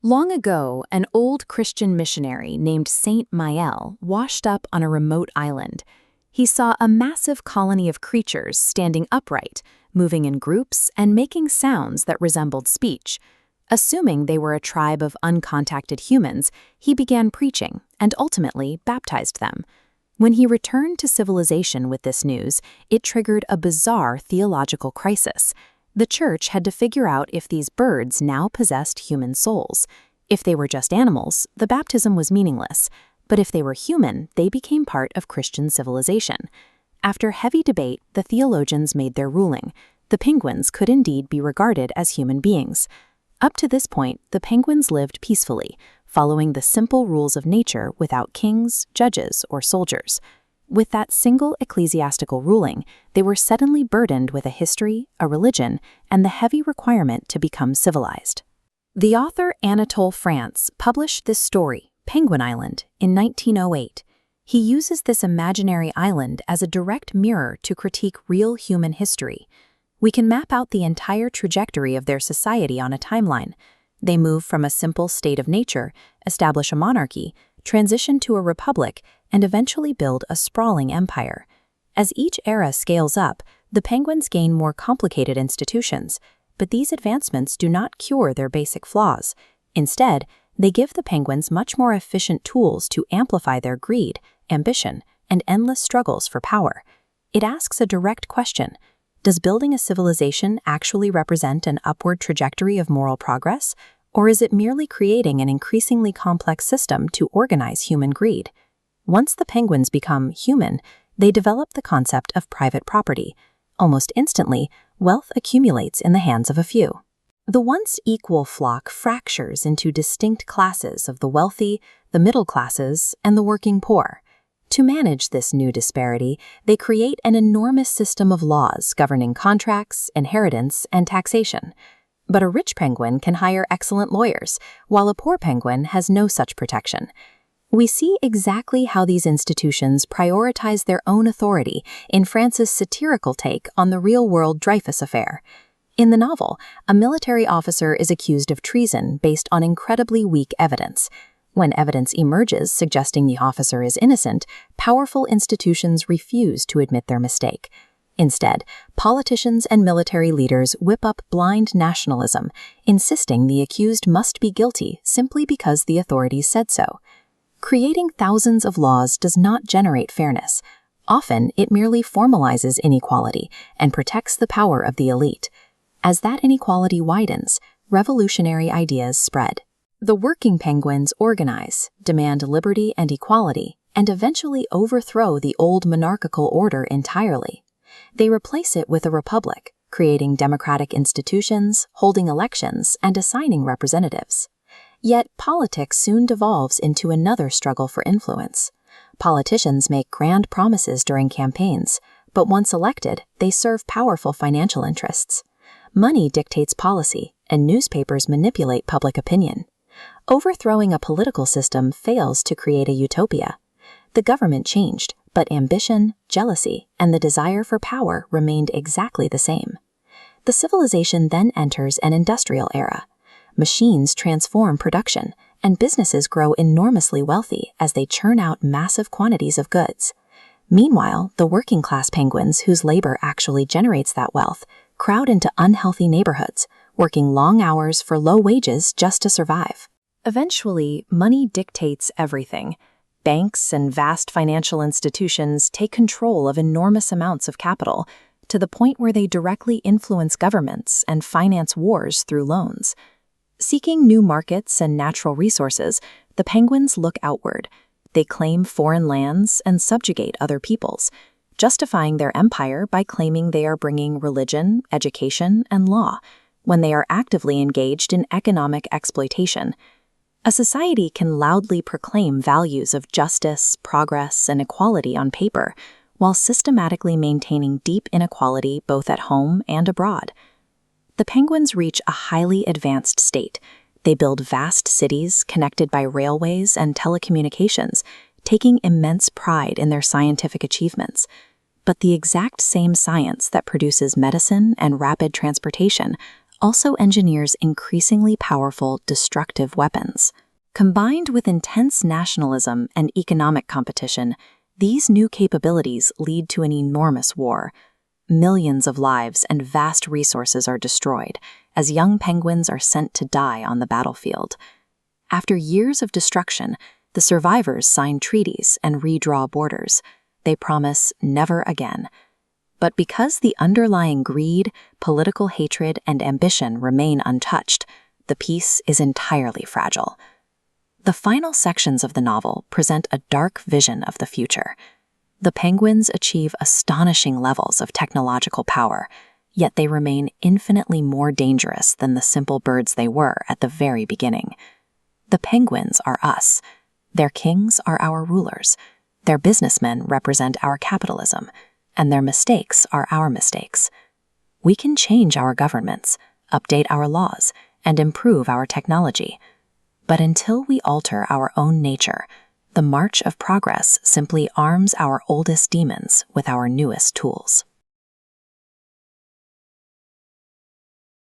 Long ago, an old Christian missionary named Saint Maël washed up on a remote island. He saw a massive colony of creatures standing upright, moving in groups, and making sounds that resembled speech. Assuming they were a tribe of uncontacted humans, he began preaching and ultimately baptized them. When he returned to civilization with this news, it triggered a bizarre theological crisis. The church had to figure out if these birds now possessed human souls. If they were just animals, the baptism was meaningless. But if they were human, they became part of Christian civilization. After heavy debate, the theologians made their ruling. The penguins could indeed be regarded as human beings. Up to this point, the penguins lived peacefully, following the simple rules of nature without kings, judges, or soldiers. With that single ecclesiastical ruling, they were suddenly burdened with a history, a religion, and the heavy requirement to become civilized. The author Anatole France published this story, Penguin Island, in 1908. He uses this imaginary island as a direct mirror to critique real human history. We can map out the entire trajectory of their society on a timeline. They move from a simple state of nature, establish a monarchy, transition to a republic, and eventually build a sprawling empire. As each era scales up, the penguins gain more complicated institutions, but these advancements do not cure their basic flaws. Instead, they give the penguins much more efficient tools to amplify their greed, ambition, and endless struggles for power. It asks a direct question: does building a civilization actually represent an upward trajectory of moral progress, or is it merely creating an increasingly complex system to organize human greed? Once the penguins become human, they develop the concept of private property. Almost instantly, wealth accumulates in the hands of a few. The once equal flock fractures into distinct classes of the wealthy, the middle classes, and the working poor. To manage this new disparity, they create an enormous system of laws governing contracts, inheritance, and taxation. But a rich penguin can hire excellent lawyers, while a poor penguin has no such protection. We see exactly how these institutions prioritize their own authority in France's satirical take on the real-world Dreyfus affair. In the novel, a military officer is accused of treason based on incredibly weak evidence. When evidence emerges suggesting the officer is innocent, powerful institutions refuse to admit their mistake. Instead, politicians and military leaders whip up blind nationalism, insisting the accused must be guilty simply because the authorities said so. Creating thousands of laws does not generate fairness. Often, it merely formalizes inequality and protects the power of the elite. As that inequality widens, revolutionary ideas spread. The working penguins organize, demand liberty and equality, and eventually overthrow the old monarchical order entirely. They replace it with a republic, creating democratic institutions, holding elections, and assigning representatives. Yet, politics soon devolves into another struggle for influence. Politicians make grand promises during campaigns, but once elected, they serve powerful financial interests. Money dictates policy, and newspapers manipulate public opinion. Overthrowing a political system fails to create a utopia. The government changed, but ambition, jealousy, and the desire for power remained exactly the same. The civilization then enters an industrial era. Machines transform production, and businesses grow enormously wealthy as they churn out massive quantities of goods. Meanwhile, the working-class penguins whose labor actually generates that wealth crowd into unhealthy neighborhoods, working long hours for low wages just to survive. Eventually, money dictates everything. Banks and vast financial institutions take control of enormous amounts of capital, to the point where they directly influence governments and finance wars through loans. Seeking new markets and natural resources, the penguins look outward. They claim foreign lands and subjugate other peoples, justifying their empire by claiming they are bringing religion, education, and law, when they are actively engaged in economic exploitation. A society can loudly proclaim values of justice, progress, and equality on paper, while systematically maintaining deep inequality both at home and abroad. The penguins reach a highly advanced state. They build vast cities connected by railways and telecommunications, taking immense pride in their scientific achievements. But the exact same science that produces medicine and rapid transportation also engineers increasingly powerful, destructive weapons. Combined with intense nationalism and economic competition, these new capabilities lead to an enormous war. Millions of lives and vast resources are destroyed as young penguins are sent to die on the battlefield. After years of destruction, the survivors sign treaties and redraw borders. They promise never again. But because the underlying greed, political hatred, and ambition remain untouched, the peace is entirely fragile. The final sections of the novel present a dark vision of the future. The penguins achieve astonishing levels of technological power, yet they remain infinitely more dangerous than the simple birds they were at the very beginning. The penguins are us. Their kings are our rulers. Their businessmen represent our capitalism, and their mistakes are our mistakes. We can change our governments, update our laws, and improve our technology. But until we alter our own nature, the march of progress simply arms our oldest demons with our newest tools.